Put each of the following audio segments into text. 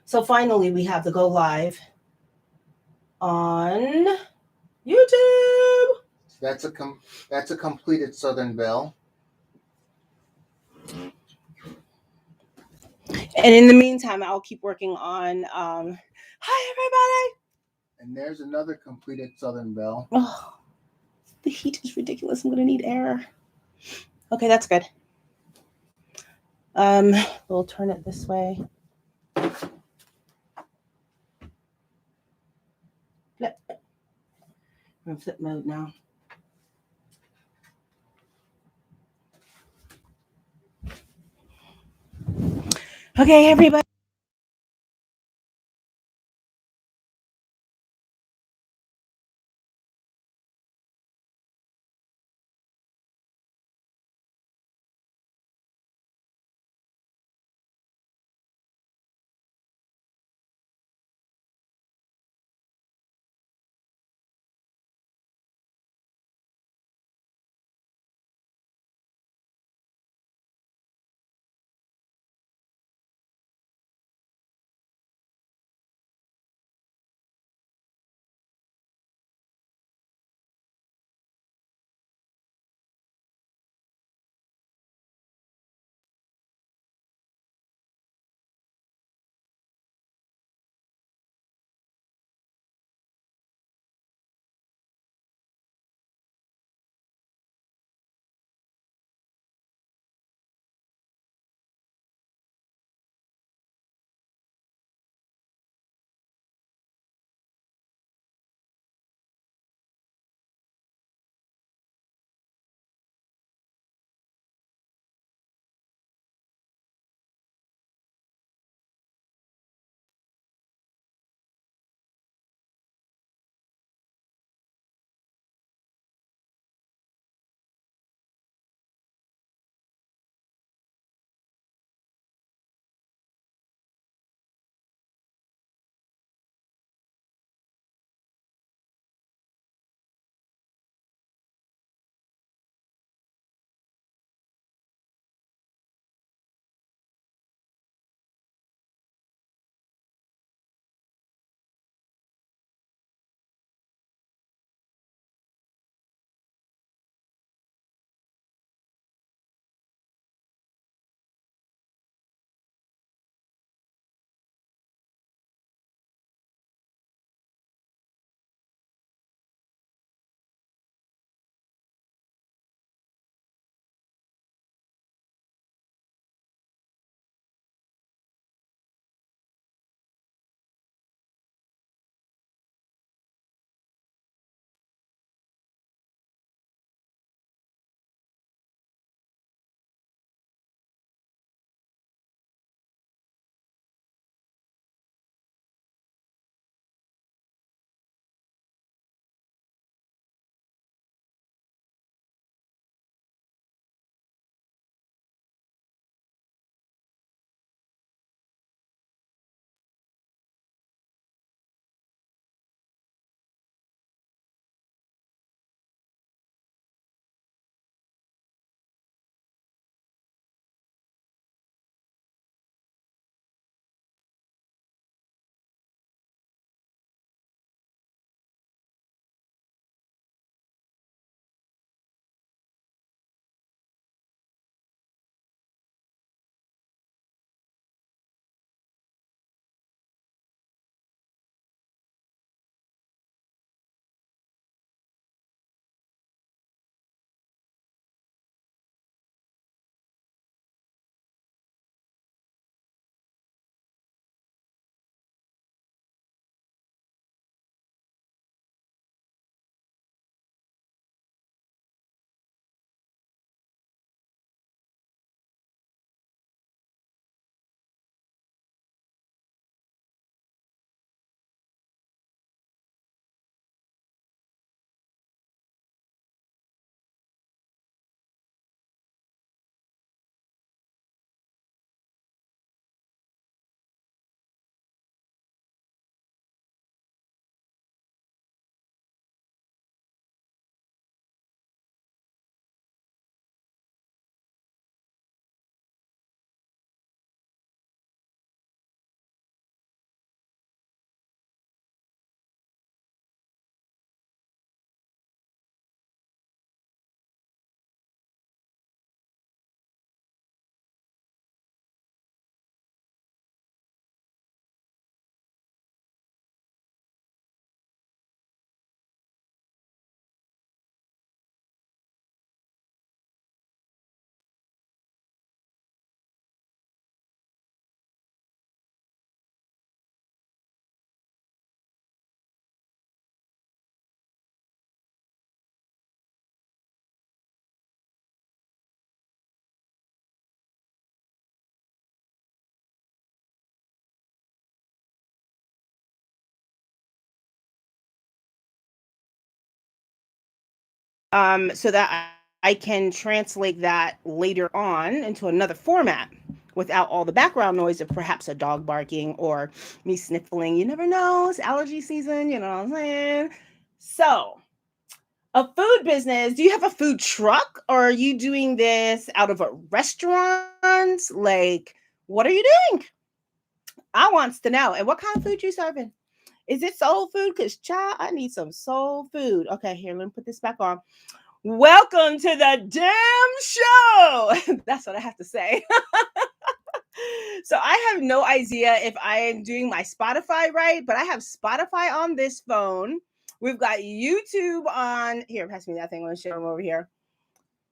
So finally, we have the go live on YouTube. That's a completed Southern Belle. And in the meantime, I'll keep working on. Hi, everybody. And there's another completed Southern Belle. Oh, the heat is ridiculous. I'm gonna need air. Okay, that's good. We'll turn it this way. Flip. We're in flip mode now. Okay, everybody. so that I can translate that later on into another format without all the background noise of perhaps a dog barking or me sniffling. You never know. It's allergy season. You know what I'm saying? So, a food business. Do you have a food truck or are you doing this out of a restaurant? Like, what are you doing? I wants to know. And what kind of food you serving? Is it soul food? Because, child, I need some soul food. Okay, here, let me put this back on. Welcome to the damn show. That's what I have to say. So I have no idea if I am doing my Spotify right, but I have Spotify on this phone. We've got YouTube on here. Pass me that thing. I'm gonna show them over here.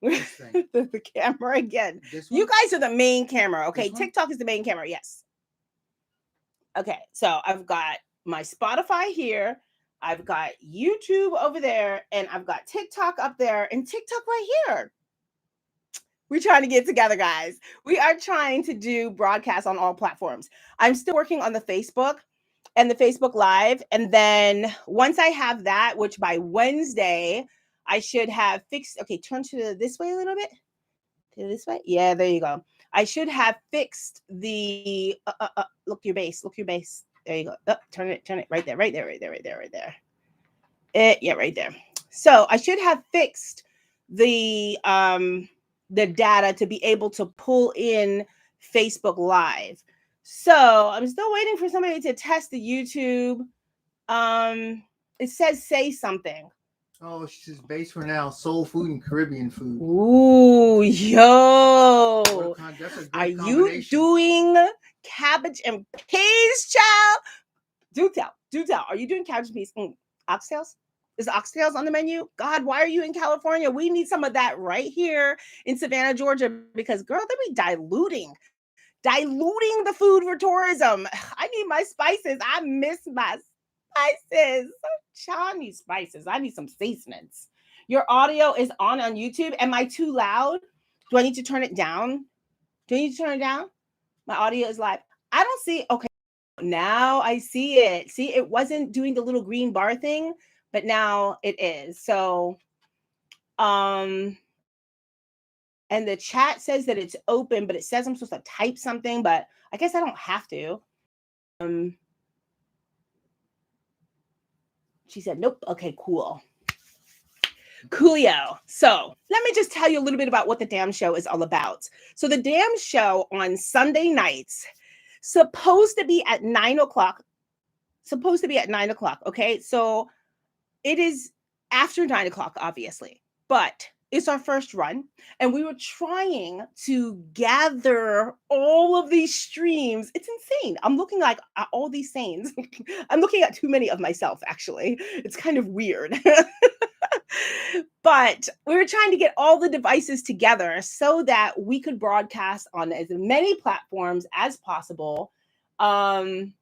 This thing. The camera again. This You one? guys are the main camera. Okay, This one? TikTok is the main camera. Yes. Okay, so I've got my Spotify here. I've got YouTube over there, and I've got TikTok up there, and TikTok right here. We're trying to get together, guys. We are trying to do broadcasts on all platforms. I'm still working on the Facebook and the Facebook Live. And then once I have that, which by Wednesday, I should have fixed. Okay, turn to this way a little bit. To this way. Yeah, there you go. I should have fixed the look your base. Look your base. There you go. Turn it right there, right there, right there, right there, right there. Yeah, right there. So I should have fixed the data to be able to pull in Facebook Live. So I'm still waiting for somebody to test the YouTube. It says say something. Oh, she's based for now. Soul food and Caribbean food. Ooh, yo. That's a Are great you combination. doing cabbage and peas, child? Do tell. Are you doing cabbage and peas? Oxtails? Is oxtails on the menu? God, why are you in California? We need some of that right here in Savannah, Georgia, because girl, they be diluting the food for tourism. I need my spices. I miss my spices. Child, I need spices. I need some seasonings. Your audio is on YouTube. Am I too loud? Do I need to turn it down? Do I need to turn it down? My audio is live. I don't see. Okay, now I see it. See, it wasn't doing the little green bar thing, but now it is. So, um, and the chat says that it's open, but it says I'm supposed to type something, but I guess I don't have to. Um, she said, nope. Okay, cool. Coolio. So let me just tell you a little bit about what the damn show is all about. So the damn show on Sunday nights, supposed to be at 9 o'clock. Supposed to be at 9 o'clock. Okay. So it is after 9 o'clock, obviously, but it's our first run. And we were trying to gather all of these streams. It's insane. I'm looking like at all these saints. I'm looking at too many of myself, actually. It's kind of weird. But we were trying to get all the devices together so that we could broadcast on as many platforms as possible. Um,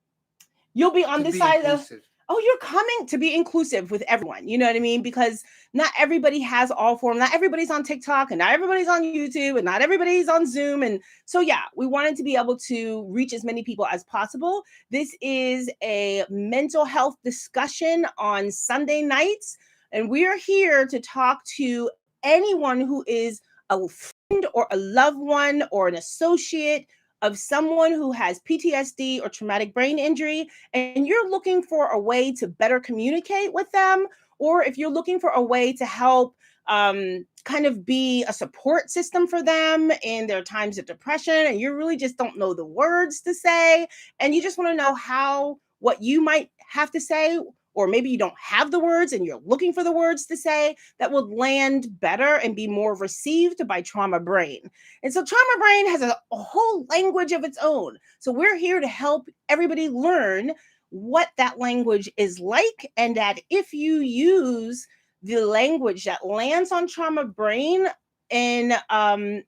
you'll be on To this be side of inclusive. oh, you're coming to be inclusive with everyone. You know what I mean? Because not everybody has all forms. Not everybody's on TikTok and not everybody's on YouTube and not everybody's on Zoom. And so, yeah, we wanted to be able to reach as many people as possible. This is a mental health discussion on Sunday nights. And we are here to talk to anyone who is a friend or a loved one or an associate of someone who has PTSD or traumatic brain injury, and you're looking for a way to better communicate with them, or if you're looking for a way to help kind of be a support system for them in their times of depression, and you really just don't know the words to say, and you just want to know how what you might have to say, or maybe you don't have the words and you're looking for the words to say that would land better and be more received by trauma brain. And so trauma brain has a whole language of its own. So we're here to help everybody learn what that language is like, and that if you use the language that lands on trauma brain in and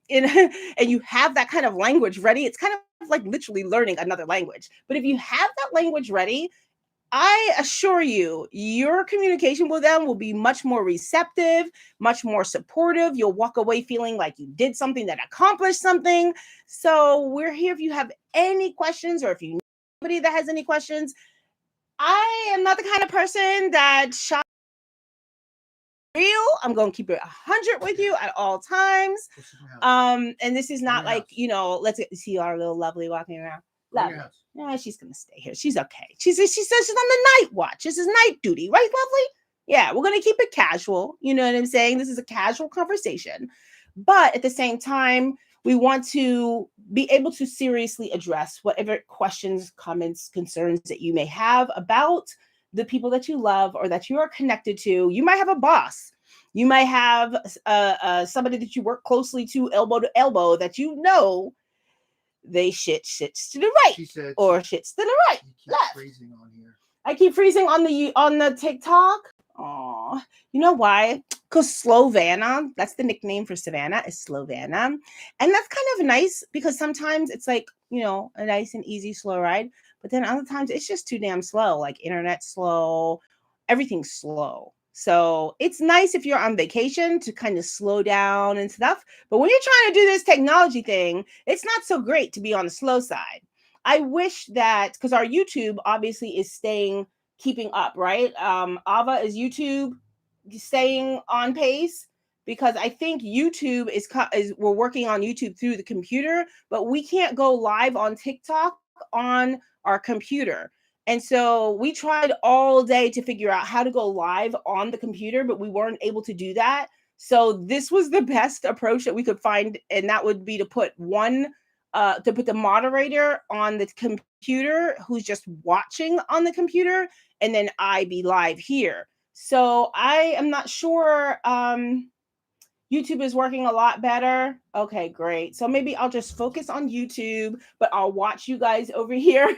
you have that kind of language ready, it's kind of like literally learning another language. But if you have that language ready, I assure you, your communication with them will be much more receptive, much more supportive. You'll walk away feeling like you did something that accomplished something. So we're here if you have any questions, or if you know anybody that has any questions. I am not the kind of person that real. I'm going to keep it 100 with you at all times. This is my house. And this is not your like, house. let's see our little lovely walking around. Go to your Lovely. house. Yeah, she's going to stay here. She's okay. She says she's on the night watch. This is night duty, right, lovely? Yeah, we're going to keep it casual. You know what I'm saying? This is a casual conversation. But at the same time, we want to be able to seriously address whatever questions, comments, concerns that you may have about the people that you love or that you are connected to. You might have a boss. You might have somebody that you work closely to elbow that they shits to the right, or shits to the right. You keep left. freezing on here. I keep freezing on the TikTok. Oh, you know why? Because Slovana, that's the nickname for Savannah, is Slovana. And that's kind of nice because sometimes it's like, a nice and easy slow ride. But then other times it's just too damn slow, like internet slow, everything's slow. So it's nice if you're on vacation to kind of slow down and stuff. But when you're trying to do this technology thing, it's not so great to be on the slow side. I wish that, because our YouTube obviously is keeping up, right? Ava, is YouTube staying on pace? Because I think YouTube is we're working on YouTube through the computer, but we can't go live on TikTok on our computer. And so we tried all day to figure out how to go live on the computer, but we weren't able to do that. So this was the best approach that we could find, and that would be to put the moderator on the computer who's just watching on the computer, and then I be live here. So I am not sure. YouTube is working a lot better. Okay, great. So maybe I'll just focus on YouTube, but I'll watch you guys over here.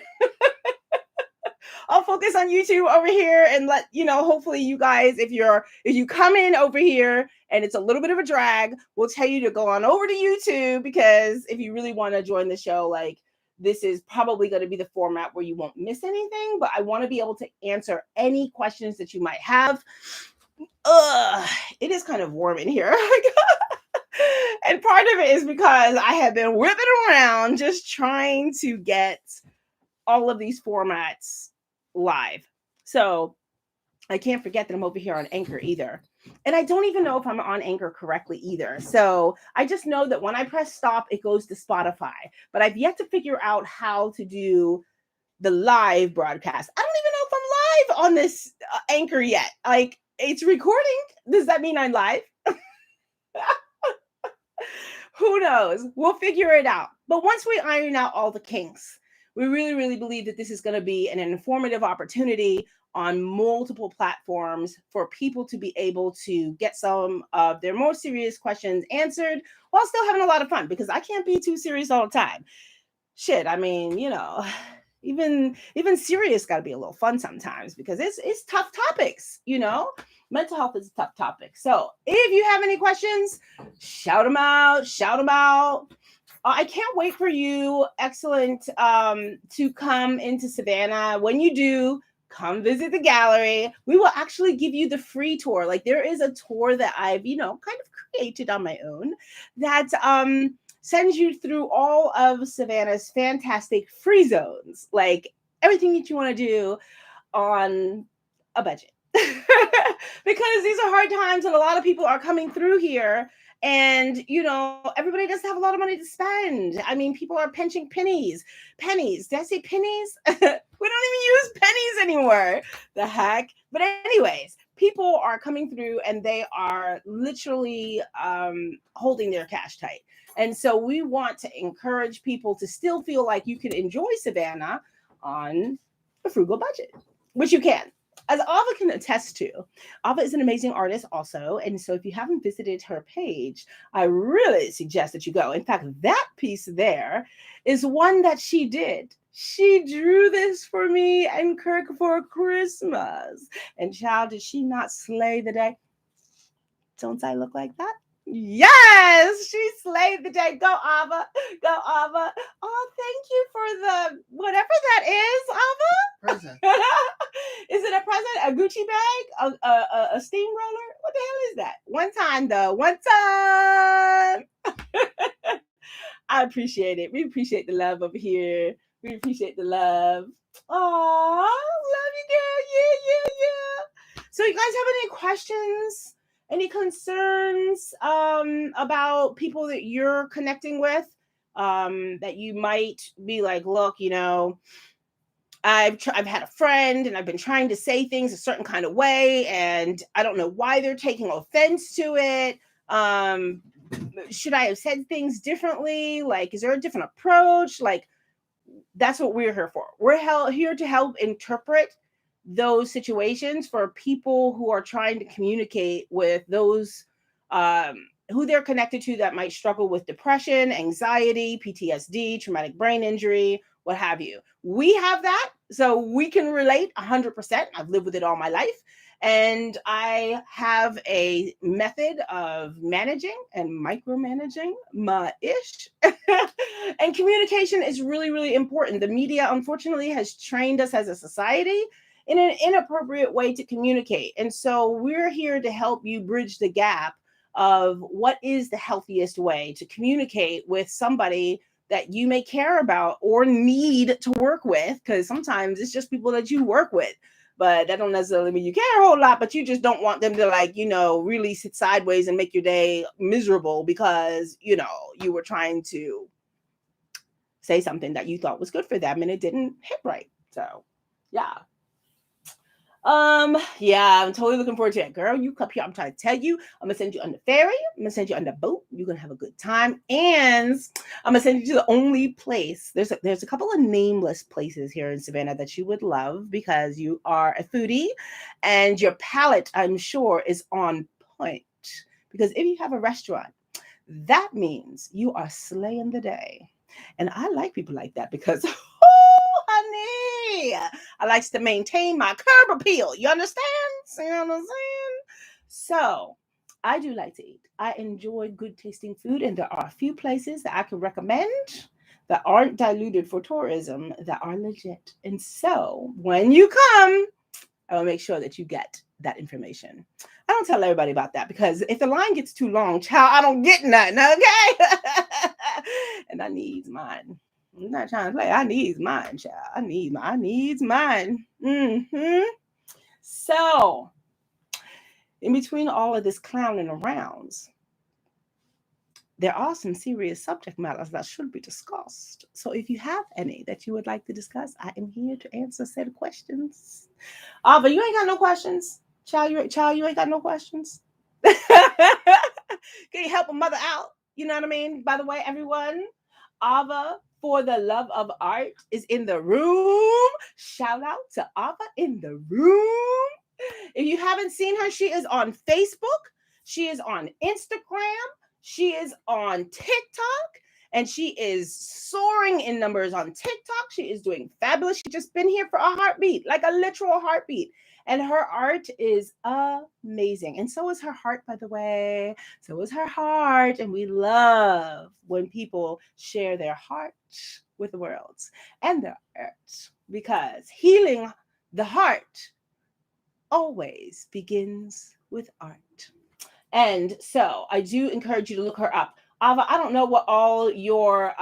I'll focus on YouTube over here and let hopefully you guys, if you come in over here and it's a little bit of a drag, we'll tell you to go on over to YouTube, because if you really want to join the show, like, this is probably going to be the format where you won't miss anything, but I want to be able to answer any questions that you might have. It is kind of warm in here. And part of it is because I have been whipping around just trying to get all of these formats live. So I can't forget that I'm over here on Anchor either. And I don't even know if I'm on Anchor correctly either. So I just know that when I press stop, it goes to Spotify. But I've yet to figure out how to do the live broadcast. I don't even know if I'm live on this Anchor yet. Like, it's recording. Does that mean I'm live? Who knows? We'll figure it out. But once we iron out all the kinks, we really, really believe that this is going to be an informative opportunity on multiple platforms for people to be able to get some of their more serious questions answered while still having a lot of fun, because I can't be too serious all the time. Shit, I mean, even serious got to be a little fun sometimes, because it's tough topics, Mental health is a tough topic. So if you have any questions, shout them out. I can't wait for you, excellent, to come into Savannah. When you do, come visit the gallery. We will actually give you the free tour. Like, there is a tour that I've, kind of created on my own that sends you through all of Savannah's fantastic free zones, like everything that you want to do on a budget. Because these are hard times and a lot of people are coming through here. And, everybody doesn't have a lot of money to spend. I mean, people are pinching pennies. Pennies. Did I say pennies? We don't even use pennies anymore. The heck? But anyways, people are coming through and they are literally holding their cash tight. And so we want to encourage people to still feel like you can enjoy Savannah on a frugal budget, which you can. As Ava can attest to, Ava is an amazing artist also. And so if you haven't visited her page, I really suggest that you go. In fact, that piece there is one that she did. She drew this for me and Kirk for Christmas. And child, did she not slay the day? Don't I look like that? Yes, she slayed the day. Go, Ava. Go, Ava. Oh, thank you for the whatever that is, Ava. Present. Is it a present? A Gucci bag? A steamroller? What the hell is that? One time, though. One time. I appreciate it. We appreciate the love over here. We appreciate the love. Oh, love you, girl. Yeah. So you guys have any questions? Any concerns about people that you're connecting with, that you might be like, look, I've had a friend and I've been trying to say things a certain kind of way, and I don't know why they're taking offense to it. Um, should I have said things differently? Like, is there a different approach? Like, that's what we're here for. We're here to help interpret those situations for people who are trying to communicate with those who they're connected to that might struggle with depression, anxiety, PTSD, traumatic brain injury, what have you. We have that, so we can relate 100%. I've lived with it all my life. And I have a method of managing and micromanaging my ish. And communication is really, really important. The media, unfortunately, has trained us as a society in an inappropriate way to communicate. And so we're here to help you bridge the gap of what is the healthiest way to communicate with somebody that you may care about or need to work with, because sometimes it's just people that you work with, but that don't necessarily mean you care a whole lot, but you just don't want them to, like, really sit sideways and make your day miserable because, you were trying to say something that you thought was good for them and it didn't hit right. So, yeah. Yeah, I'm totally looking forward to it. Girl, you come here. I'm trying to tell you, I'm gonna send you on the ferry, I'm gonna send you on the boat, you're gonna have a good time, and I'm gonna send you to the only place. There's a couple of nameless places here in Savannah that you would love because you are a foodie and your palate, I'm sure, is on point. Because if you have a restaurant, that means you are slaying the day. And I like people like that because, oh, honey, I likes to maintain my curb appeal. You understand? You know what I'm saying? So I do like to eat. I enjoy good tasting food, and there are a few places that I can recommend that aren't diluted for tourism that are legit. And so when you come, I will make sure that you get that information. I don't tell everybody about that because if the line gets too long, child, I don't get nothing, okay? And I needs mine. I'm not trying to play. I needs mine, child. I needs mine. So, in between all of this clowning around, there are some serious subject matters that should be discussed. So if you have any that you would like to discuss, I am here to answer said questions. But you ain't got no questions. Child, you ain't got no questions. Can you help a mother out? You know what I mean? By the way, everyone, Ava for the Love of Art is in the room. Shout out to Ava in the room. If you haven't seen her, she is on Facebook. She is on Instagram. She is on TikTok. And she is soaring in numbers on TikTok. She is doing fabulous. She's just been here for a heartbeat, like a literal heartbeat. And her art is amazing. And so is her heart, by the way. So is her heart. And we love when people share their heart with the world and their art, because healing the heart always begins with art. And so I do encourage you to look her up. Ava, I don't know what all your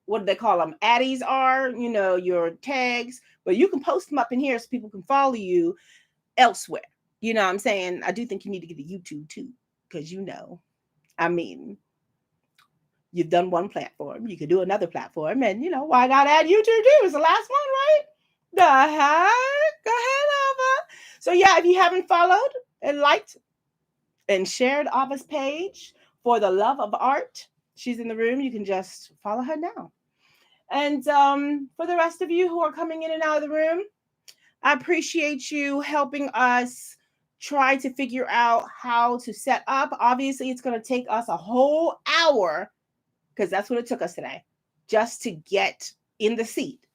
what do they call them? Addies are, your tags, but you can post them up in here so people can follow you elsewhere. You know what I'm saying? I do think you need to get a YouTube too, because I mean, you've done one platform, you could do another platform, and why not add YouTube too? It's the last one, right? The heck? Go ahead, Ava. So yeah, if you haven't followed and liked and shared Ava's page for the Love of Art, she's in the room. You can just follow her now. And for the rest of you who are coming in and out of the room, I appreciate you helping us try to figure out how to set up. Obviously, it's going to take us a whole hour, because that's what it took us today, just to get in the seat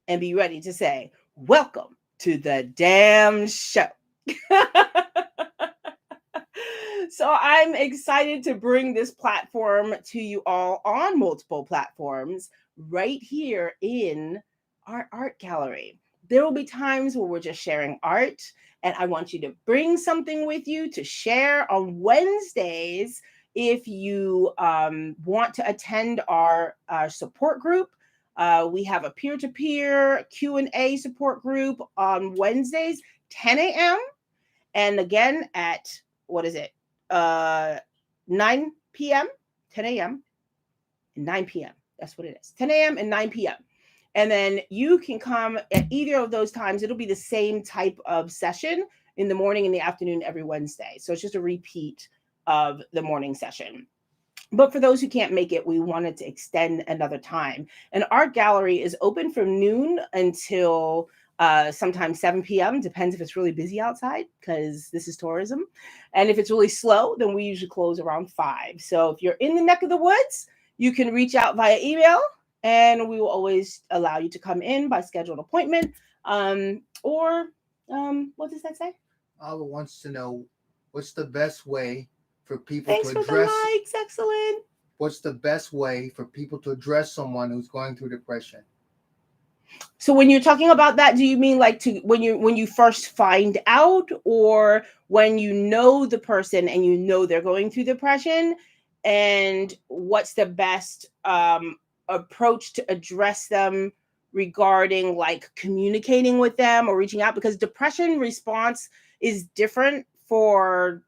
and be ready to say, welcome to the damn show. So I'm excited to bring this platform to you all on multiple platforms right here in our art gallery. There will be times where we're just sharing art, and I want you to bring something with you to share on Wednesdays. If you want to attend our support group, we have a peer-to-peer Q&A support group on Wednesdays, 10 a.m. And again, at what is it? Uh 9 p.m., 10 a.m., and 9 p.m. That's what it is. 10 a.m. and 9 p.m. And then you can come at either of those times. It'll be the same type of session in the morning and the afternoon every Wednesday. So it's just a repeat of the morning session. But for those who can't make it, we wanted to extend another time. And our gallery is open from noon until sometimes 7 p.m. Depends if it's really busy outside, because this is tourism. And if it's really slow, then we usually close around 5. So if you're in the neck of the woods, you can reach out via email, and we will always allow you to come in by scheduled appointment. What does that say? Alba wants to know what's the best way for people Thanks to for the address. likes. Excellent. What's the best way for people to address someone who's going through depression? So when you're talking about that, do you mean like to when you first find out, or when you know the person and you know they're going through depression, and what's the best approach to address them regarding like communicating with them or reaching out? Because depression response is different for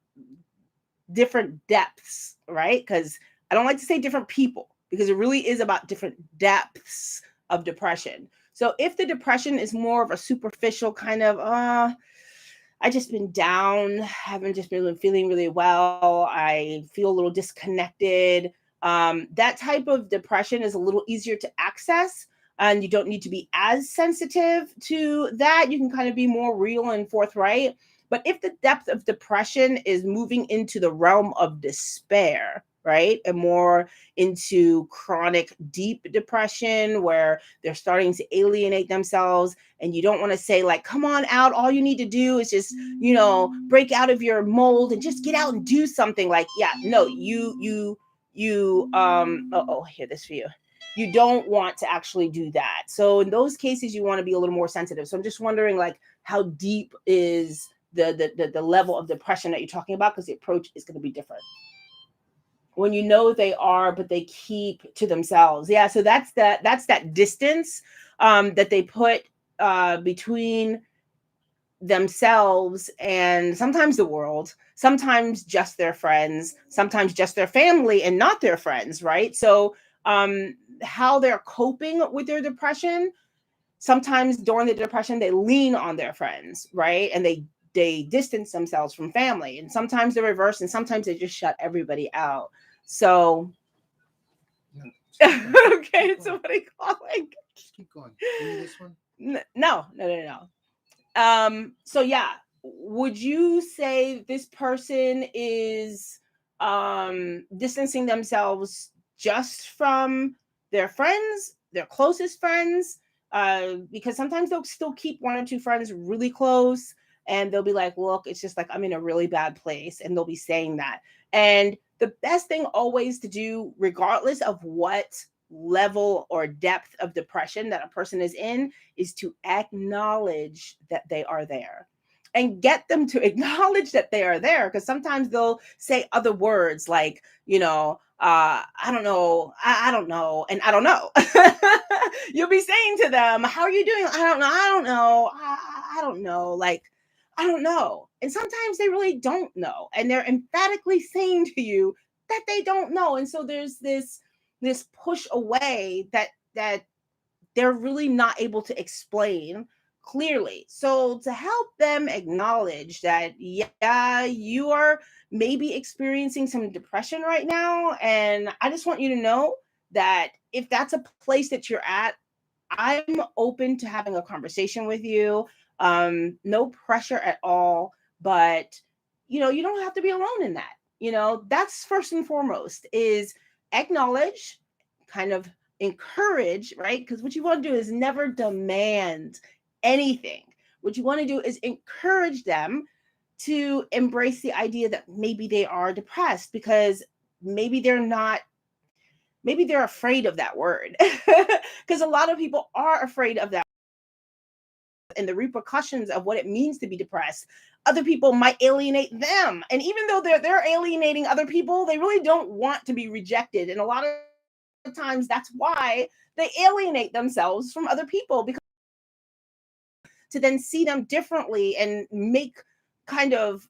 different depths, right? Because I don't like to say different people, because it really is about different depths of depression. So if the depression is more of a superficial kind of, I just been down, haven't just been feeling really well, I feel a little disconnected, that type of depression is a little easier to access, and you don't need to be as sensitive to that. You can kind of be more real and forthright. But if the depth of depression is moving into the realm of despair, right, and more into chronic deep depression where they're starting to alienate themselves, and you don't want to say like, come on out, all you need to do is just, break out of your mold and just get out and do something. Like, yeah, no, here, this for you. You don't want to actually do that. So in those cases, you want to be a little more sensitive. So I'm just wondering, like, how deep is the level of depression that you're talking about, because the approach is going to be different when you know they are, but they keep to themselves. Yeah, so that's that distance that they put between themselves and sometimes the world, sometimes just their friends, sometimes just their family and not their friends, right? So how they're coping with their depression, sometimes during the depression they lean on their friends, right? And they distance themselves from family, and sometimes the reverse, and sometimes they just shut everybody out. So okay, so what are you calling? Just keep going. Give me this one. No. So yeah, would you say this person is distancing themselves just from their friends, their closest friends? Because sometimes they'll still keep one or two friends really close, and they'll be like, look, it's just like I'm in a really bad place, and they'll be saying that. And the best thing always to do, regardless of what level or depth of depression that a person is in, is to acknowledge that they are there, and get them to acknowledge that they are there. Because sometimes they'll say other words like, I don't know, I don't know, and I don't know. You'll be saying to them, how are you doing? I don't know, I don't know, like, I don't know. And sometimes they really don't know, and they're emphatically saying to you that they don't know. And so there's this push away that they're really not able to explain clearly. So to help them acknowledge that, yeah, you are maybe experiencing some depression right now, and I just want you to know that if that's a place that you're at, I'm open to having a conversation with you. No pressure at all, but you don't have to be alone in that. That's first and foremost, is acknowledge, kind of encourage, right? Because what you want to do is never demand anything. What you want to do is encourage them to embrace the idea that maybe they are depressed, because maybe they're not, maybe they're afraid of that word. Because a lot of people are afraid of that and the repercussions of what it means to be depressed. Other people might alienate them, and even though they're alienating other people, they really don't want to be rejected, and a lot of times that's why they alienate themselves from other people, because to then see them differently and make kind of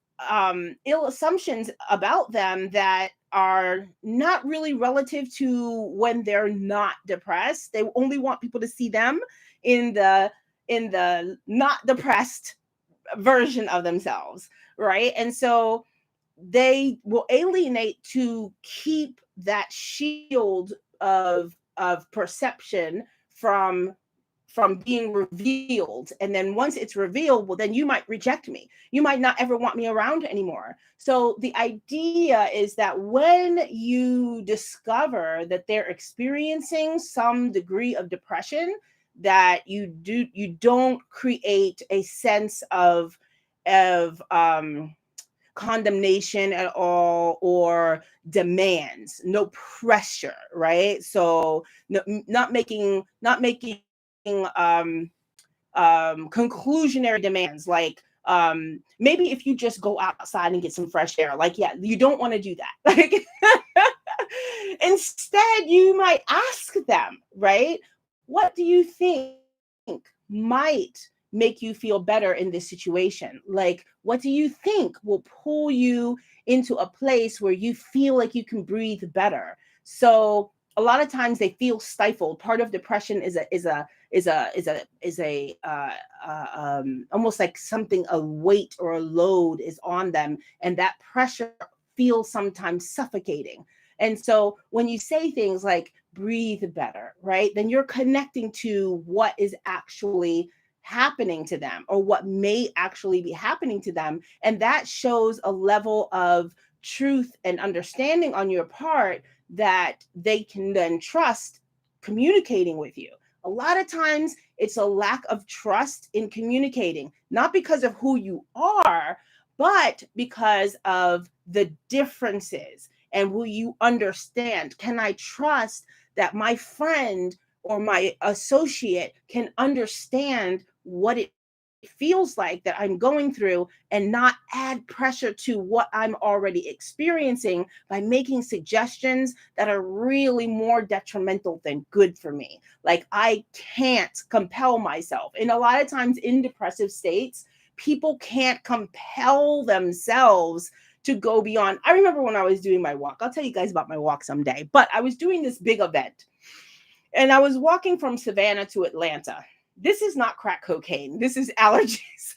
ill assumptions about them that are not really relative to when they're not depressed. They only want people to see them in the not depressed version of themselves, right? And so they will alienate to keep that shield of perception from being revealed. And then once it's revealed, well, then you might reject me. You might not ever want me around anymore. So the idea is that when you discover that they're experiencing some degree of depression, that you don't create a sense of condemnation at all, or demands, no pressure, right? So no, not making conclusionary demands, like maybe if you just go outside and get some fresh air, like, yeah, you don't want to do that. Like instead you might ask them, right, what do you think might make you feel better in this situation? Like, what do you think will pull you into a place where you feel like you can breathe better? So a lot of times they feel stifled. Part of depression is almost like something, a weight or a load is on them, and that pressure feels sometimes suffocating. And so when you say things like breathe better, right, then you're connecting to what is actually happening to them, or what may actually be happening to them. And that shows a level of truth and understanding on your part that they can then trust communicating with you. A lot of times it's a lack of trust in communicating, not because of who you are, but because of the differences. And will you understand? Can I trust that my friend or my associate can understand what it feels like that I'm going through, and not add pressure to what I'm already experiencing by making suggestions that are really more detrimental than good for me? Like, I can't compel myself. And a lot of times in depressive states, people can't compel themselves to go beyond. I remember when I was doing my walk, I'll tell you guys about my walk someday, but I was doing this big event and I was walking from Savannah to Atlanta. This is not crack cocaine. This is allergies.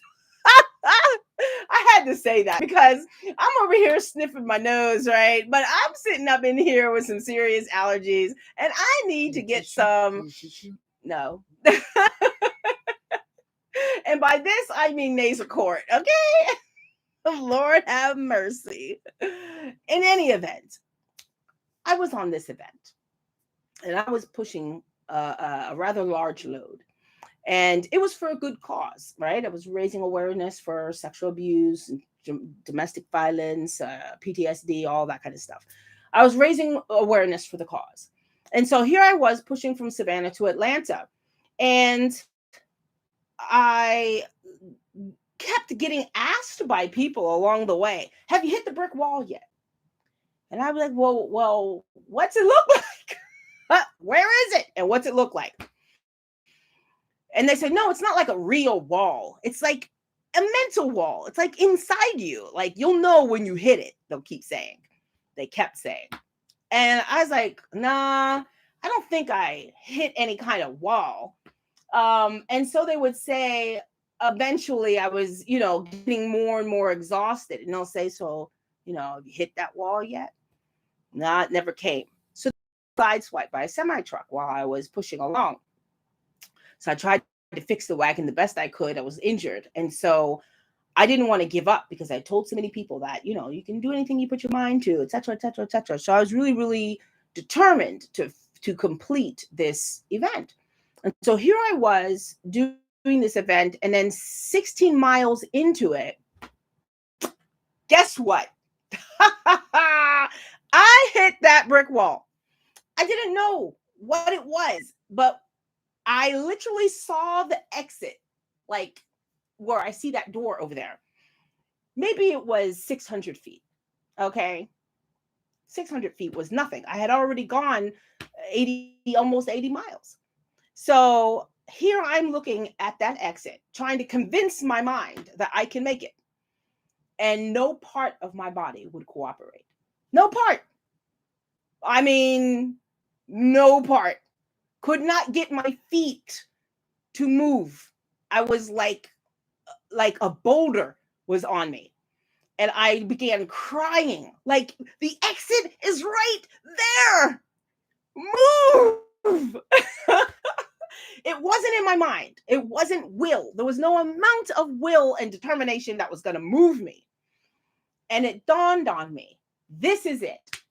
I had to say that because I'm over here sniffing my nose, right? But I'm sitting up in here with some serious allergies, and I need to get some. No. And by this, I mean nasal cord, okay? Lord have mercy. In any event, I was on this event and I was pushing a rather large load. And it was for a good cause, right? I was raising awareness for sexual abuse, domestic violence, PTSD, all that kind of stuff. I was raising awareness for the cause. And so here I was pushing from Savannah to Atlanta. And I kept getting asked by people along the way, have you hit the brick wall yet? And I was like, well, what's it look like? Where is it? And what's it look like? And they said, no, it's not like a real wall. It's like a mental wall. It's like inside you. Like, you'll know when you hit it. They'll keep saying. They kept saying. And I was like, nah, I don't think I hit any kind of wall. And so they would say, eventually I was, getting more and more exhausted. And they'll say, so, have you hit that wall yet? Nah, it never came. So sideswiped by a semi-truck while I was pushing along. So I tried to fix the wagon the best I could. I was injured. And so I didn't want to give up because I told so many people that, you can do anything you put your mind to, et cetera, et cetera, et cetera. So I was really, really determined to complete this event. And so here I was doing this event, and then 16 miles into it, guess what? I hit that brick wall. I didn't know what it was, but I literally saw the exit, like where I see that door over there. Maybe it was 600 feet. Okay. 600 feet was nothing. I had already gone almost 80 miles. So here I'm looking at that exit, trying to convince my mind that I can make it. and no part of my body would cooperate. No part. I mean, no part. Could not get my feet to move. I was like a boulder was on me. And I began crying, like, the exit is right there. Move. It wasn't in my mind. It wasn't will. There was no amount of will and determination that was going to move me. And it dawned on me, this is it.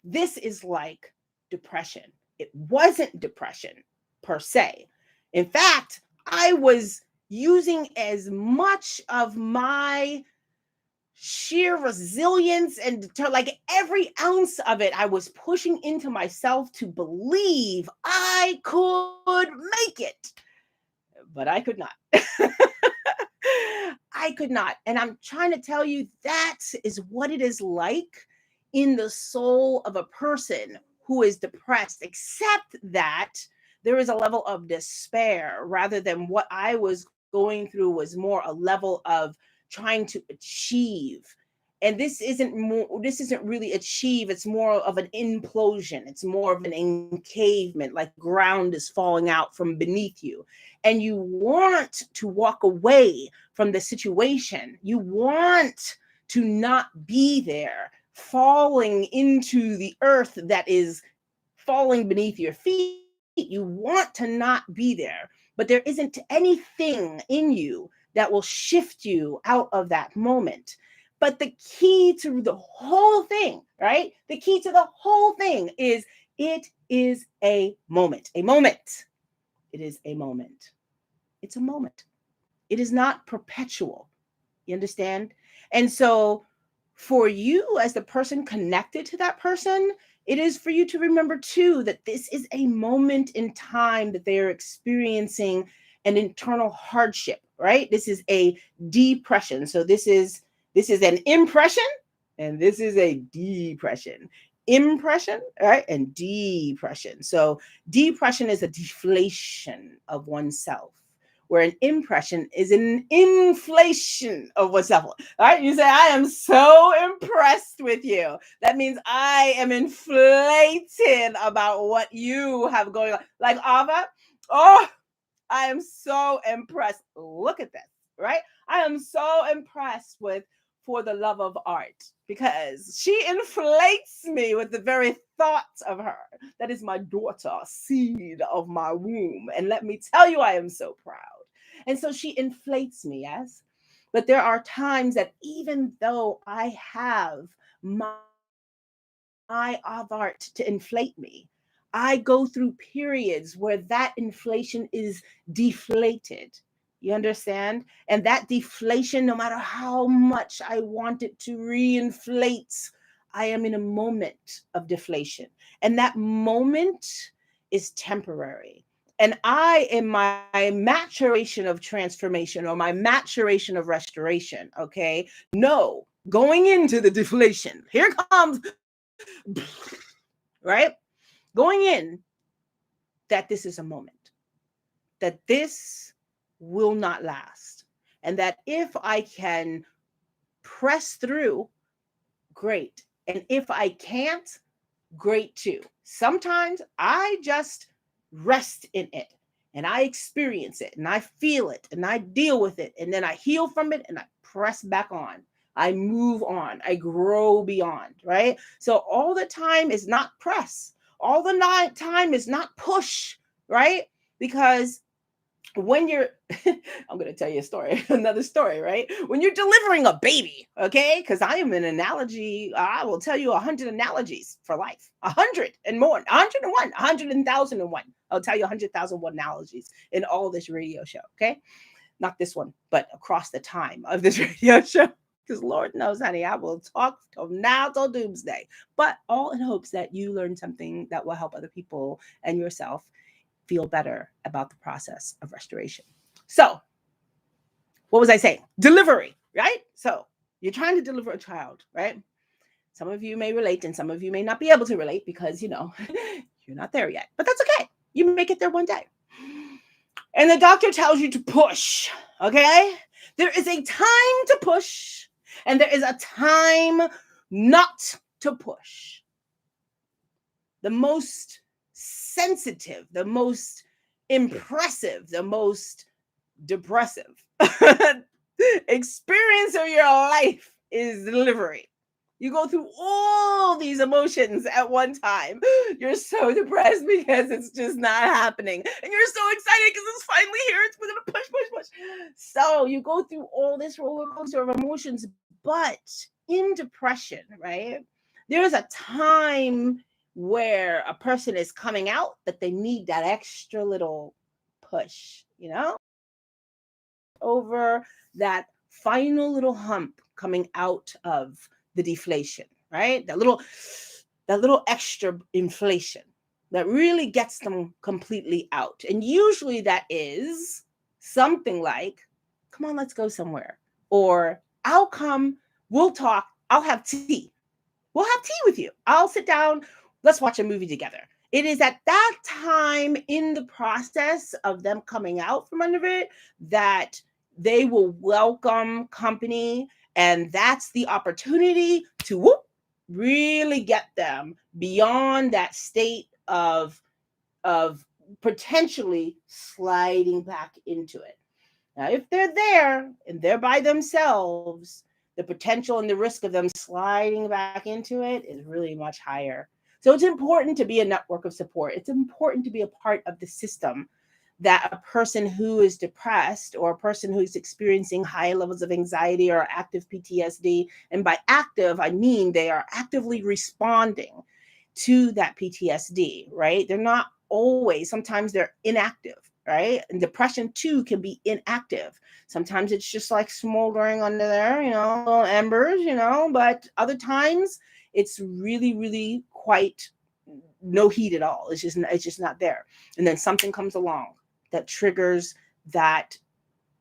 This is like depression. It wasn't depression per se. In fact, I was using as much of my sheer resilience and like every ounce of it, I was pushing into myself to believe I could make it. But I could not. I could not. And I'm trying to tell you, that is what it is like in the soul of a person who is depressed, except that there is a level of despair rather than what I was going through was more a level of trying to achieve. And this isn't really achieve, it's more of an implosion, it's more of an encavement, like ground is falling out from beneath you, and you want to walk away from the situation. You want to not be there, falling into the earth that is falling beneath your feet. You want to not be there, but there isn't anything in you that will shift you out of that moment. But the key to the whole thing, right? The key to the whole thing is it is a moment. A moment. It is a moment. It's a moment. It is not perpetual. You understand? And so for you as the person connected to that person, it is for you to remember too that this is a moment in time that they are experiencing an internal hardship, right? This is a depression. So this is an impression and this is a depression. Impression, right? And depression. So depression is a deflation of oneself, where an impression is an inflation of oneself. All right, you say, I am so impressed with you. That means I am inflated about what you have going on. Like Ava, oh, I am so impressed. Look at this, right? I am so impressed with For the Love of Art because she inflates me with the very thoughts of her. That is my daughter, seed of my womb. And let me tell you, I am so proud. And so she inflates me, yes. But there are times that even though I have my of art to inflate me, I go through periods where that inflation is deflated. You understand? And that deflation, no matter how much I want it to reinflate, I am in a moment of deflation. And that moment is temporary. And I, in my maturation of transformation or my maturation of restoration, okay, no, going into the deflation, here comes, right? Going in, that this is a moment, that this will not last. And that if I can press through, great. And if I can't, great too. Sometimes I just rest in it and I experience it and I feel it and I deal with it. And then I heal from it and I press back on. I move on. I grow beyond, right? So all the time is not press. All the time is not push, right? Because when you're I'm going to tell you a story, another story, right? When you're delivering a baby, okay? Because I am an analogy. I will tell you 100 analogies for life, 100 and more, 101, 100,001. I'll tell you 100,001 analogies in all this radio show, okay? Not this one, but across the time of this radio show. Because Lord knows, honey, I will talk from now till doomsday, but all in hopes that you learn something that will help other people and yourself feel better about the process of restoration. So, what was I saying? Delivery, right? So, you're trying to deliver a child, right? Some of you may relate and some of you may not be able to relate because, you're not there yet. But that's okay. You may get there one day. And the doctor tells you to push, okay? There is a time to push And there is a time not to push. The most sensitive, the most impressive, the most depressive experience of your life is delivery. You go through all these emotions at one time. You're so depressed because it's just not happening. And you're so excited because it's finally here. We're going to push. So you go through all this roller coaster of emotions. But in depression, right, there is a time where a person is coming out that they need that extra little push, over that final little hump coming out of the deflation, right? That little extra inflation that really gets them completely out. And usually that is something like, come on, let's go somewhere. Or I'll come, we'll talk, I'll have tea. We'll have tea with you. I'll sit down, let's watch a movie together. It is at that time in the process of them coming out from under it that they will welcome company. And that's the opportunity to really get them beyond that state of potentially sliding back into it. Now, if they're there and they're by themselves, the potential and the risk of them sliding back into it is really much higher. So it's important to be a network of support. It's important to be a part of the system that a person who is depressed or a person who's experiencing high levels of anxiety or active PTSD, and by active, I mean they are actively responding to that PTSD, right? They're not always, sometimes they're inactive, right? And depression too can be inactive. Sometimes it's just like smoldering under there, little embers, but other times it's really, really quite no heat at all. It's just not there. And then something comes along that triggers that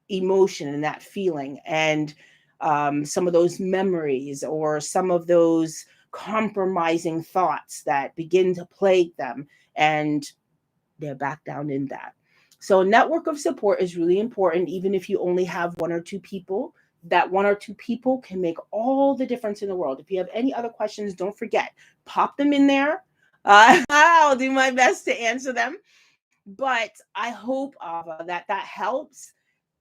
emotion and that feeling and some of those memories or some of those compromising thoughts that begin to plague them, and they're back down in that. So a network of support is really important, even if you only have one or two people. That one or two people can make all the difference in the world. If you have any other questions, don't forget, pop them in there. I'll do my best to answer them. But I hope, Ava, that helps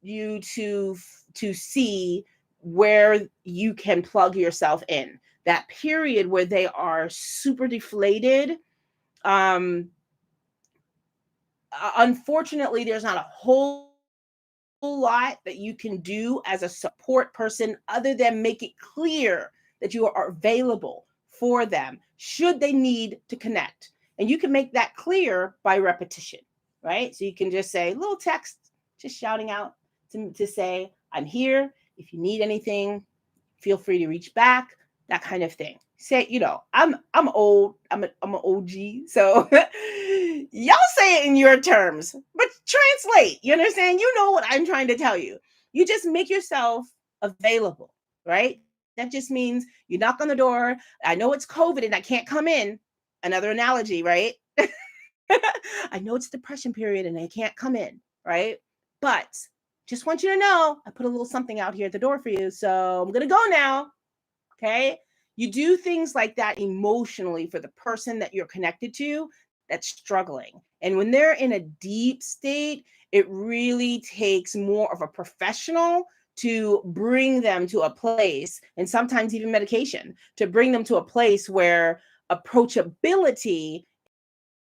you to see where you can plug yourself in. That period where they are super deflated. Unfortunately, there's not a whole lot that you can do as a support person other than make it clear that you are available for them should they need to connect. And you can make that clear by repetition, right? So you can just say little text, just shouting out to say, I'm here. If you need anything, feel free to reach back, that kind of thing. Say, I'm old, I'm an OG, so y'all say it in your terms, but translate. You understand? You know what I'm trying to tell you. You just make yourself available, right? That just means you knock on the door. I know it's COVID and I can't come in. Another analogy, right? I know it's depression period and I can't come in, right? But just want you to know, I put a little something out here at the door for you. So I'm going to go now. Okay. You do things like that emotionally for the person that you're connected to that's struggling. And when they're in a deep state, it really takes more of a professional to bring them to a place, and sometimes even medication, to bring them to a place where approachability is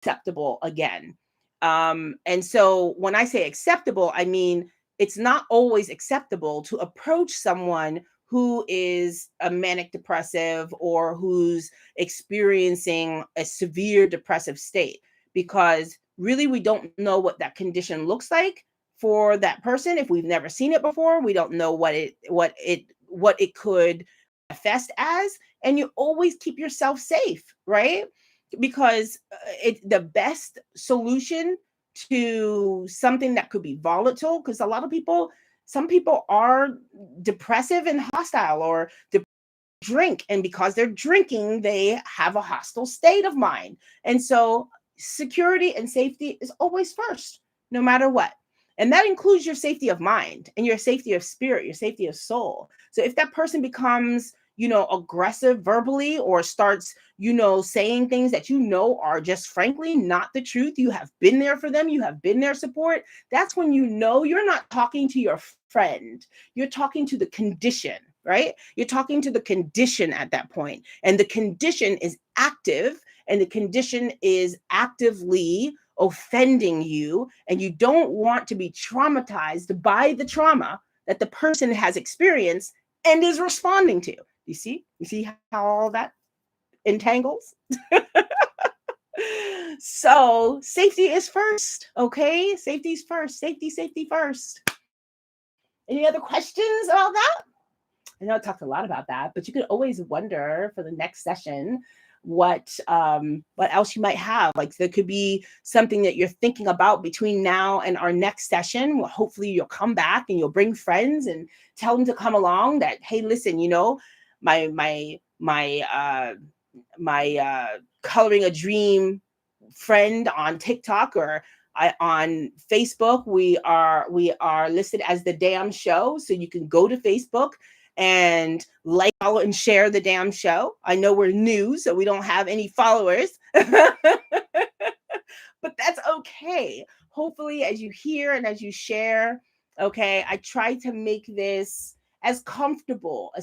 acceptable again. And so when I say acceptable, I mean, it's not always acceptable to approach someone who is a manic depressive or who's experiencing a severe depressive state, because really we don't know what that condition looks like for that person. If we've never seen it before, we don't know what it could manifest as. And you always keep yourself safe, right? Because the best solution to something that could be volatile, because some people are depressive and hostile, or drink, and because they're drinking, they have a hostile state of mind. And so security and safety is always first, no matter what. And that includes your safety of mind and your safety of spirit, your safety of soul. So if that person becomes, aggressive verbally, or starts, saying things that are just frankly not the truth, you have been there for them, you have been their support, that's when you're not talking to your friend, you're talking to the condition, right? You're talking to the condition at that point. And the condition is active, and the condition is actively offending you, and you don't want to be traumatized by the trauma that the person has experienced and is responding to. You see how all that entangles? So safety is first, okay? Safety's first. Safety first. Any other questions about that? I know I talked a lot about that, but you could always wonder for the next session what else you might have. Like, there could be something that you're thinking about between now and our next session. Well, hopefully you'll come back and you'll bring friends and tell them to come along. That, hey, listen, my coloring a dream friend on TikTok, or on Facebook, we are listed as The Damn Show. So you can go to Facebook and like, follow, and share The Damn Show. I know we're new, so we don't have any followers, but that's okay. Hopefully, as you hear and as you share, okay, I try to make this as comfortable a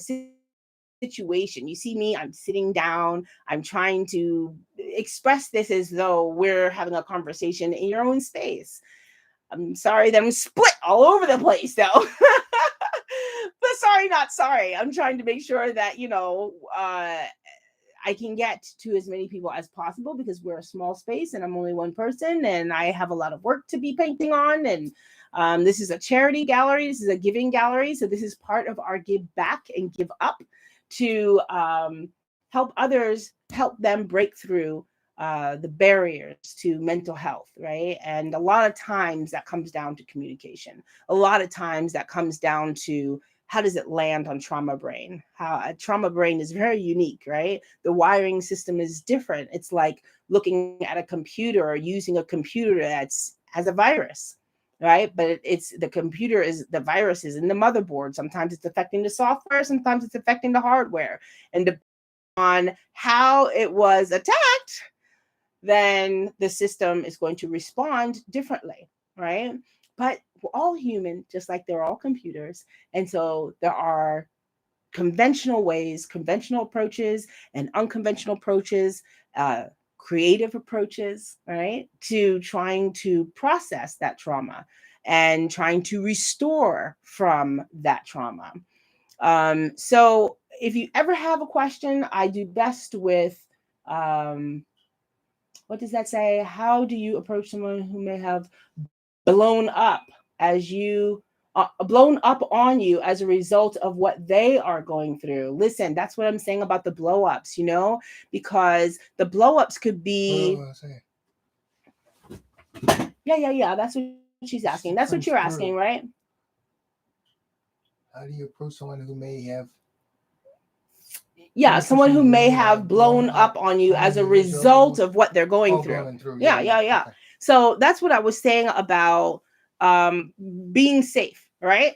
situation. You see me, I'm sitting down, I'm trying to express this as though we're having a conversation in your own space. I'm sorry that I'm split all over the place, though. But sorry, not sorry. I'm trying to make sure that, I can get to as many people as possible, because we're a small space and I'm only one person and I have a lot of work to be painting on. And this is a charity gallery. This is a giving gallery. So this is part of our give back and give up to help others, help them break through the barriers to mental health, right? And a lot of times that comes down to communication. A lot of times that comes down to, how does it land on trauma brain? How a trauma brain is very unique, right? The wiring system is different. It's like looking at a computer, or using a computer that's has a virus, right? But it's the virus is in the motherboard. Sometimes it's affecting the software, sometimes it's affecting the hardware. And depending on how it was attacked, then the system is going to respond differently, right? But we're all human, just like they're all computers. And so there are conventional ways, conventional approaches, and unconventional approaches, creative approaches, right, to trying to process that trauma and trying to restore from that trauma. So if you ever have a question, I do best with, what does that say? How do you approach someone who may have blown up blown up on you as a result of what they are going through? Listen, that's what I'm saying about the blow ups, because the blow ups could be, yeah. That's what she's asking. That's what you're asking, right? How do you approach someone who may have? Yeah, someone who may have blown up on you as a result of what they're going through. Yeah. Okay. So that's what I was saying about being safe, right?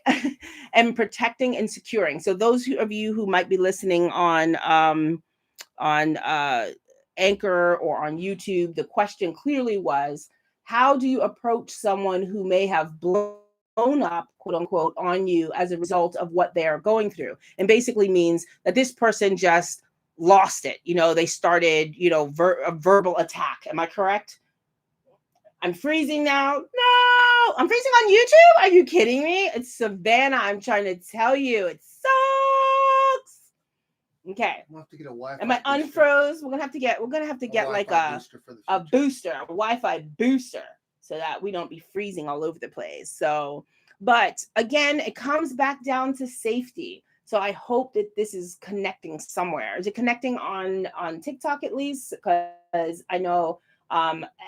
And protecting and securing. So those of you who might be listening on Anchor or on YouTube, the question clearly was, how do you approach someone who may have blown up, quote unquote, on you as a result of what they're going through? And basically means that this person just lost it. They started, a verbal attack. Am I correct? I'm freezing now. No, I'm freezing on YouTube. Are you kidding me? It's Savannah. I'm trying to tell you, it sucks. Okay. We'll have to get a Wi-Fi. Am I unfroze? We're gonna have to get like a booster, a Wi-Fi booster, so that we don't be freezing all over the place. So, but again, it comes back down to safety. So I hope that this is connecting somewhere. Is it connecting on TikTok at least? Because I know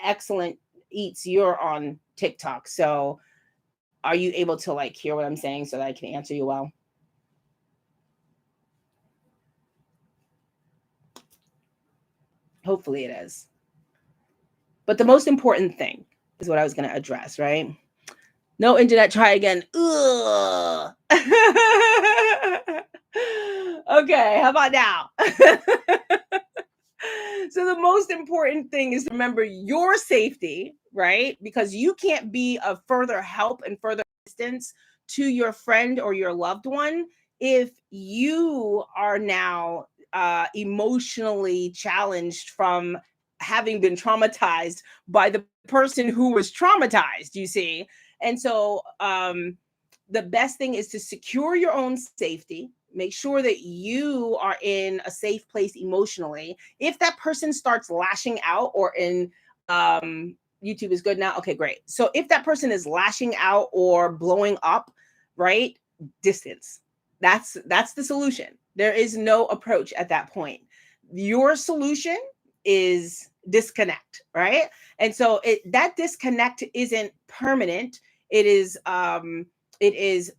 Excellent Eats, you're on TikTok. So are you able to hear what I'm saying so that I can answer you well? Hopefully it is. But the most important thing is what I was going to address, right? No internet, try again. Ugh. Okay, how about now? So the most important thing is to remember your safety, right? Because you can't be of further help and further assistance to your friend or your loved one if you are now emotionally challenged from having been traumatized by the person who was traumatized, you see. And so the best thing is to secure your own safety. Make sure that you are in a safe place emotionally. If that person starts lashing out, or in YouTube is good now. Okay, great. So if that person is lashing out or blowing up, right? Distance. That's the solution. There is no approach at that point. Your solution is disconnect, right? And so that disconnect isn't permanent. It is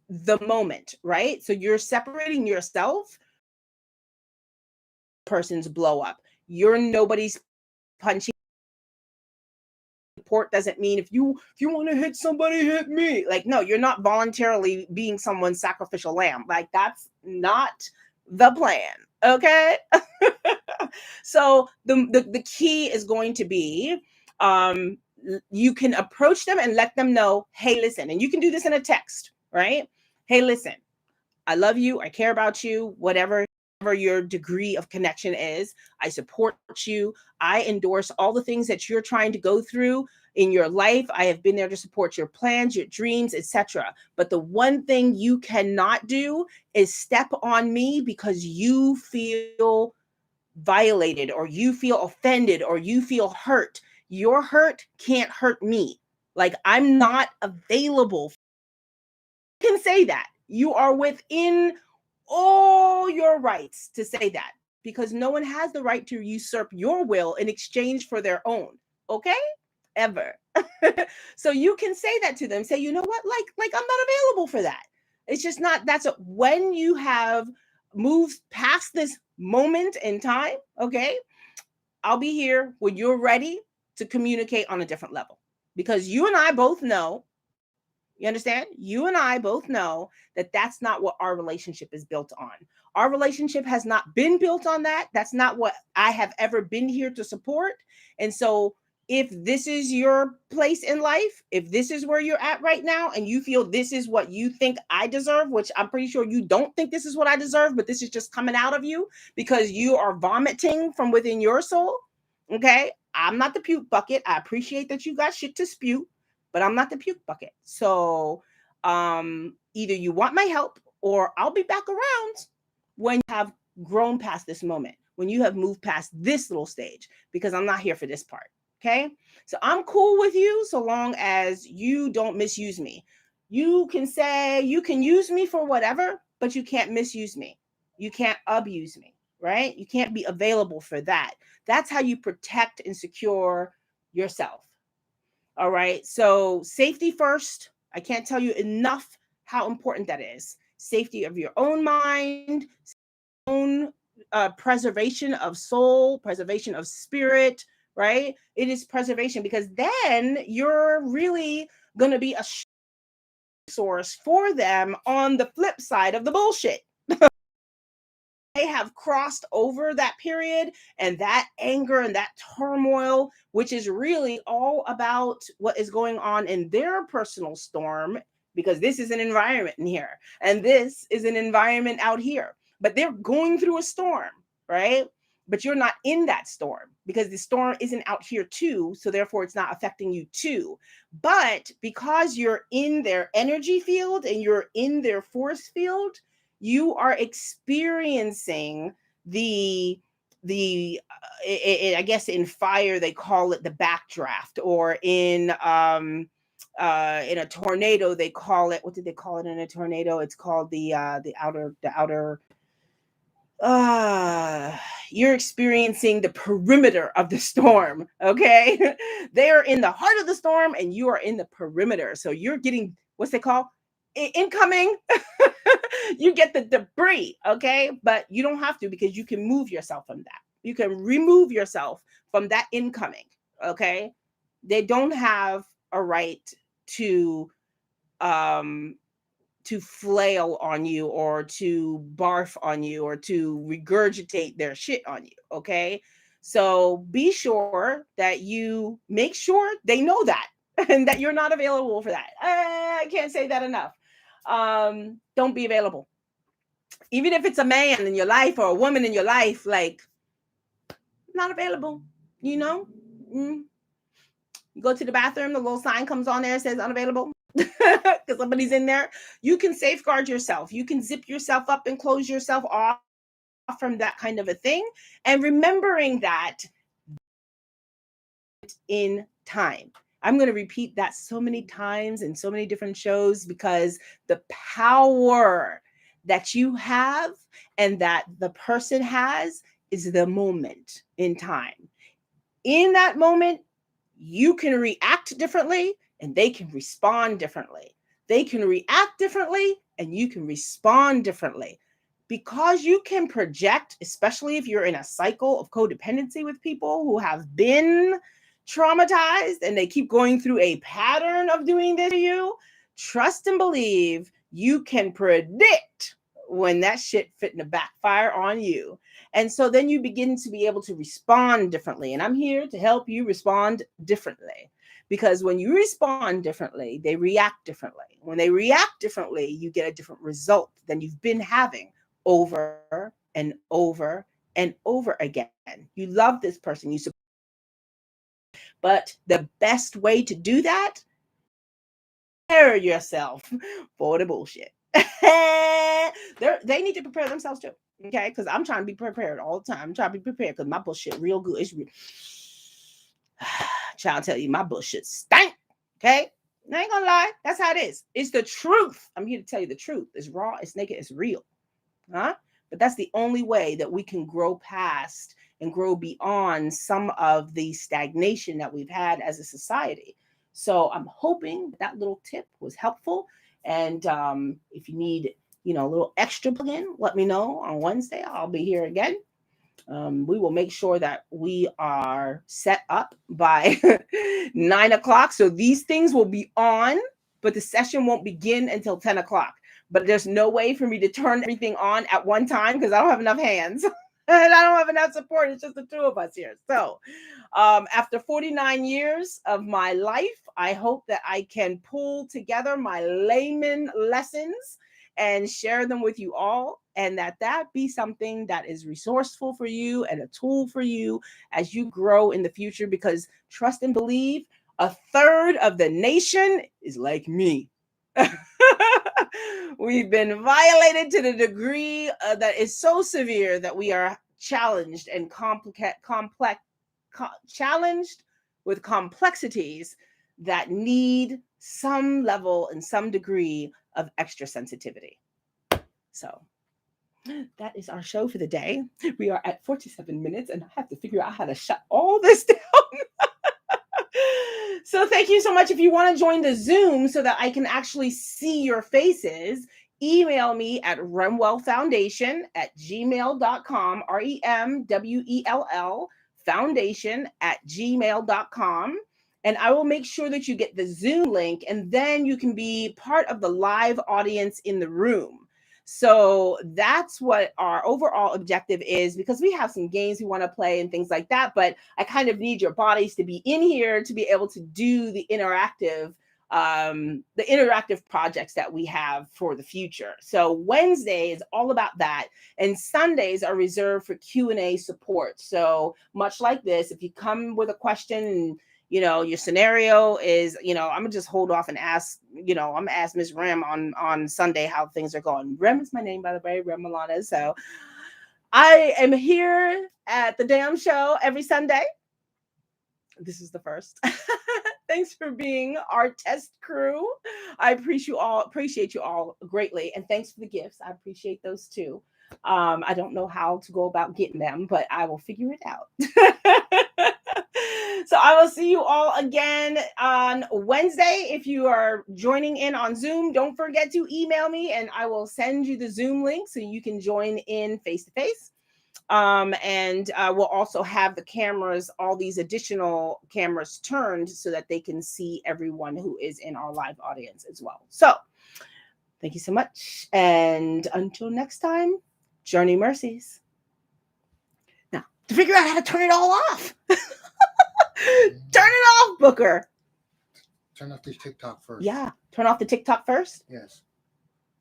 the moment, right? So you're separating yourself, person's blow up. You're nobody's punching. Support doesn't mean if you want to hit somebody, hit me. Like, no, you're not voluntarily being someone's sacrificial lamb. Like, that's not the plan. Okay. So the key is going to be um you can approach them and let them know, hey, listen, and you can do this in a text, right? Hey, listen, I love you. I care about you, whatever your degree of connection is. I support you. I endorse all the things that you're trying to go through in your life. I have been there to support your plans, your dreams, etc. But the one thing you cannot do is step on me because you feel violated, or you feel offended, or you feel hurt. Your hurt can't hurt me. Like, I'm not available. You can say that. You are within all your rights to say that, because no one has the right to usurp your will in exchange for their own. Okay? Ever. So you can say that to them. Say, you know what? Like I'm not available for that. It's just not. When you have moved past this moment in time, okay? I'll be here when you're ready to communicate on a different level. Because you and I both know, you understand? You and I both know that that's not what our relationship is built on. Our relationship has not been built on that. That's not what I have ever been here to support. And so, if this is your place in life, if this is where you're at right now, and you feel this is what you think I deserve, which I'm pretty sure you don't think this is what I deserve, but this is just coming out of you because you are vomiting from within your soul. Okay. I'm not the puke bucket. I appreciate that you got shit to spew, but I'm not the puke bucket. So either you want my help, or I'll be back around when you have grown past this moment, when you have moved past this little stage, because I'm not here for this part. Okay. So I'm cool with you so long as you don't misuse me. You can say you can use me for whatever, but you can't misuse me. You can't abuse me, right? You can't be available for that. That's how you protect and secure yourself. All right. So safety first. I can't tell you enough how important that is. Safety of your own mind, own preservation of soul, preservation of spirit, right? It is preservation, because then you're really going to be a source for them on the flip side of the bullshit. They have crossed over that period and that anger and that turmoil, which is really all about what is going on in their personal storm, because this is an environment in here and this is an environment out here, but they're going through a storm, right? But you're not in that storm because the storm isn't out here too. So therefore, it's not affecting you too. But because you're in their energy field and you're in their force field, you are experiencing I guess in fire they call it the backdraft, or in a tornado they call it, what did they call it in a tornado? It's called the outer uh you're experiencing the perimeter of the storm. Okay. They are in the heart of the storm and you are in the perimeter, so you're getting, what's they call, incoming. You get the debris. Okay, but you don't have to, because you can move yourself from that. You can remove yourself from that incoming. Okay, they don't have a right to to flail on you or to barf on you or to regurgitate their shit on you. Okay. So be sure that you make sure they know that and that you're not available for that. I can't say that enough. Don't be available. Even if it's a man in your life or a woman in your life, like, not available, you know? Mm. You go to the bathroom, the little sign comes on there, says unavailable because somebody's in there. You can safeguard yourself. You can zip yourself up and close yourself off from that kind of a thing. And remembering that in time. I'm going to repeat that so many times in so many different shows because the power that you have and that the person has is the moment in time. In that moment, you can react differently and they can respond differently. They can react differently and you can respond differently. Because you can project, especially if you're in a cycle of codependency with people who have been traumatized and they keep going through a pattern of doing this to you, trust and believe you can predict when that shit fitting to backfire on you. And so then you begin to be able to respond differently. And I'm here to help you respond differently. Because when you respond differently, they react differently. When they react differently, you get a different result than you've been having over and over and over again. You love this person, you support, but the best way to do that, prepare yourself for the bullshit. They need to prepare themselves too. Okay, because I'm trying to be prepared all the time. I'm trying to be prepared because my bullshit real good. It's real. Child, tell you my bullshit stank. Okay, I ain't gonna lie. That's how it is. It's the truth. I'm here to tell you the truth. It's raw. It's naked. It's real. Huh? But that's the only way that we can grow past and grow beyond some of the stagnation that we've had as a society. So I'm hoping that little tip was helpful. And if you need, a little extra plug-in, let me know on Wednesday. I'll be here again. We will make sure that we are set up by 9 o'clock. So these things will be on, but the session won't begin until 10 o'clock. But there's no way for me to turn everything on at one time because I don't have enough hands and I don't have enough support. It's just the two of us here. So after 49 years of my life, I hope that I can pull together my layman lessons and share them with you all, and that be something that is resourceful for you and a tool for you as you grow in the future, because trust and believe, a third of the nation is like me. We've been violated to the degree that is so severe that we are challenged and challenged with complexities that need some level and some degree of extra sensitivity. So that is our show for the day. We are at 47 minutes and I have to figure out how to shut all this down. So thank you so much. If you want to join the Zoom so that I can actually see your faces, email me at remwellfoundation@gmail.com, REMWELL foundation@gmail.com. And I will make sure that you get the Zoom link and then you can be part of the live audience in the room. So that's what our overall objective is, because we have some games we want to play and things like that. But I kind of need your bodies to be in here to be able to do the interactive projects that we have for the future. So Wednesday is all about that, and Sundays are reserved for Q&A support. So much like this, if you come with a question and your scenario is, I'm gonna just hold off and ask, I'm gonna ask Miss Rem on Sunday how things are going. Rem is my name, by the way, Rem Milana. So I am here at the damn show every Sunday. This is the first. Thanks for being our test crew. I appreciate you all greatly. And thanks for the gifts. I appreciate those too. I don't know how to go about getting them, but I will figure it out. So I will see you all again on Wednesday. If you are joining in on Zoom, don't forget to email me and I will send you the Zoom link so you can join in face to face. And we'll also have the cameras, all these additional cameras turned so that they can see everyone who is in our live audience as well. So thank you so much. And until next time, journey mercies. Now, to figure out how to turn it all off. Turn it off, Booker. Turn off this TikTok first. Yeah. Turn off the TikTok first. Yes.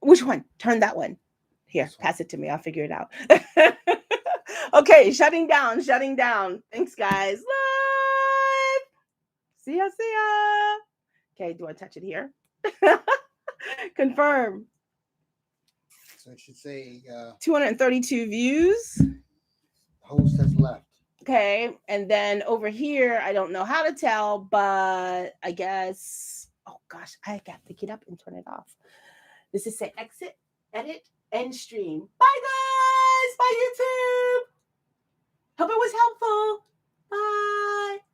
Which one? Turn that one. Here, This one. pass it to me. I'll figure it out. Okay, shutting down. Thanks, guys. Live. See ya. Okay, do I touch it here? Confirm. So it should say 232 views. host has left. Okay, and then over here, I don't know how to tell, but I guess, oh gosh, I got to get up and turn it off. This is say exit, edit, end stream. Bye, guys. Bye, YouTube. Hope it was helpful. Bye.